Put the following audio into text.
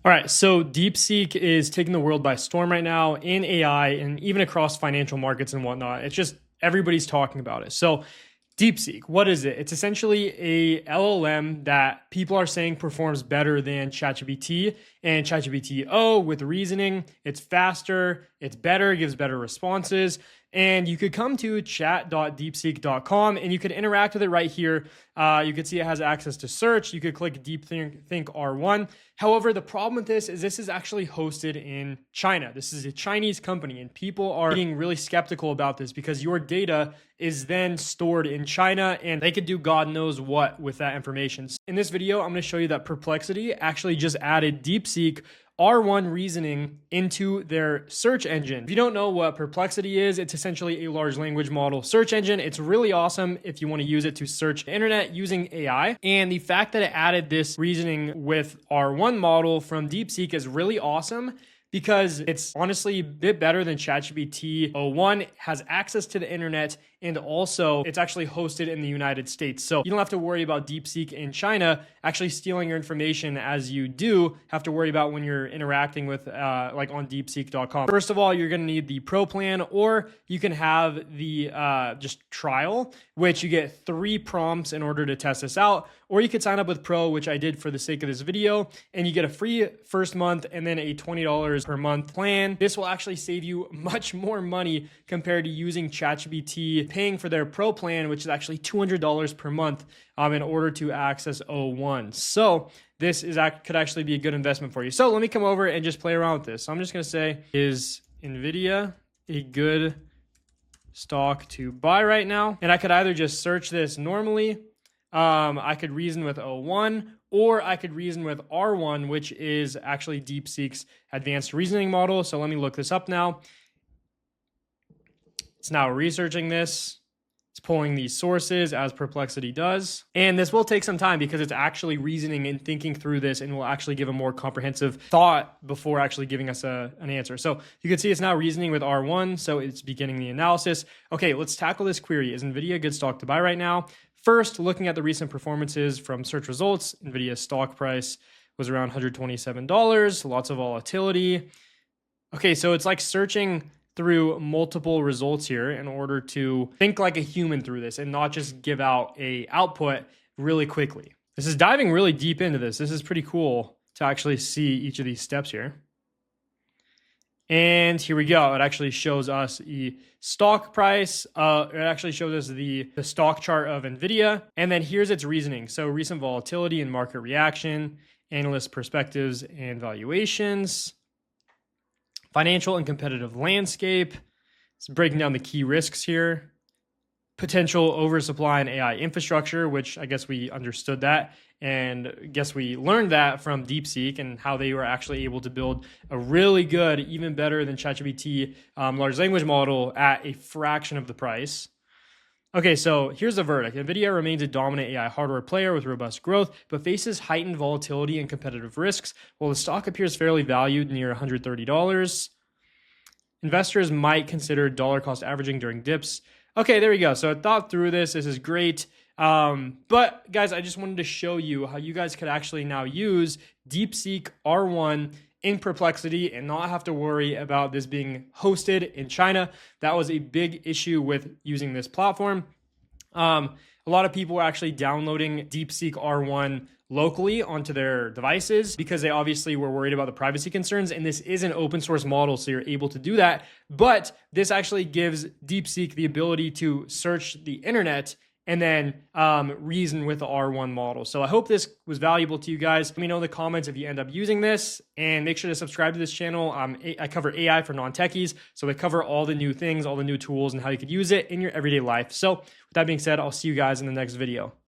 All right, so DeepSeek is taking the world by storm right now in AI and even across financial markets and whatnot. It's just everybody's talking about it. So, DeepSeek, what is it? It's essentially a LLM that people are saying performs better than ChatGPT and ChatGPT-O with reasoning. It's faster, it's better, gives better responses. And you could come to chat.deepseek.com and you could interact with it right here. You could see it has access to search. You could click DeepSeek R1. However, the problem with this is actually hosted in China. This is a Chinese company, and people are being really skeptical about this because your data is then stored in China and they could do God knows what with that information. In this video, I'm going to show you that Perplexity actually just added DeepSeek R1 reasoning into their search engine. If you don't know what Perplexity is, it's essentially a large language model search engine. It's really awesome if you want to use it to search the internet using AI. And the fact that it added this reasoning with R1 model from DeepSeek is really awesome because it's honestly a bit better than ChatGPT O1, has access to the internet, and also it's actually hosted in the United States. So you don't have to worry about DeepSeek in China actually stealing your information as you do have to worry about when you're interacting with like on deepseek.com. First of all, you're gonna need the pro plan, or you can have the just trial, which you get 3 prompts in order to test this out, or you could sign up with pro, which I did for the sake of this video, and you get a free first month and then a $20 per month plan. This will actually save you much more money compared to using ChatGPT, paying for their pro plan, which is actually $200 per month in order to access O1. So this could actually be a good investment for you. So let me come over and just play around with this. So I'm just going to say, is NVIDIA a good stock to buy right now? And I could either just search this normally, I could reason with O1, or I could reason with R1, which is actually DeepSeek's advanced reasoning model. So let me look this up now. It's now researching this. It's pulling these sources as Perplexity does. And this will take some time because it's actually reasoning and thinking through this and will actually give a more comprehensive thought before actually giving us an answer. So you can see it's now reasoning with R1. So it's beginning the analysis. Okay, let's tackle this query. Is NVIDIA a good stock to buy right now? First, looking at the recent performances from search results, NVIDIA's stock price was around $127, lots of volatility. Okay, so it's like searching through multiple results here in order to think like a human through this and not just give out a output really quickly. This is diving really deep into this. This is pretty cool to actually see each of these steps here. And here we go. It actually shows us the stock price. It actually shows us the stock chart of NVIDIA. And then here's its reasoning. So recent volatility and market reaction, analyst perspectives and valuations, financial and competitive landscape. It's breaking down the key risks here. Potential oversupply in AI infrastructure, which I guess we understood that. And I guess we learned that from DeepSeek and how they were actually able to build a really good, even better than ChatGPT large language model at a fraction of the price. Okay, so here's the verdict. NVIDIA remains a dominant AI hardware player with robust growth, but faces heightened volatility and competitive risks. While the stock appears fairly valued near $130, investors might consider dollar cost averaging during dips. Okay, there we go. So I thought through this. This is great. But guys, I just wanted to show you how you guys could actually now use DeepSeek R1 in Perplexity and not have to worry about this being hosted in China. That was a big issue with using this platform. A lot of people were actually downloading DeepSeek R1 locally onto their devices because they obviously were worried about the privacy concerns. And this is an open source model, so you're able to do that. But this actually gives DeepSeek the ability to search the internet and then reason with the R1 model. So I hope this was valuable to you guys. Let me know in the comments if you end up using this, and make sure to subscribe to this channel. I cover AI for non-techies, so I cover all the new things, all the new tools, and how you could use it in your everyday life. So with that being said, I'll see you guys in the next video.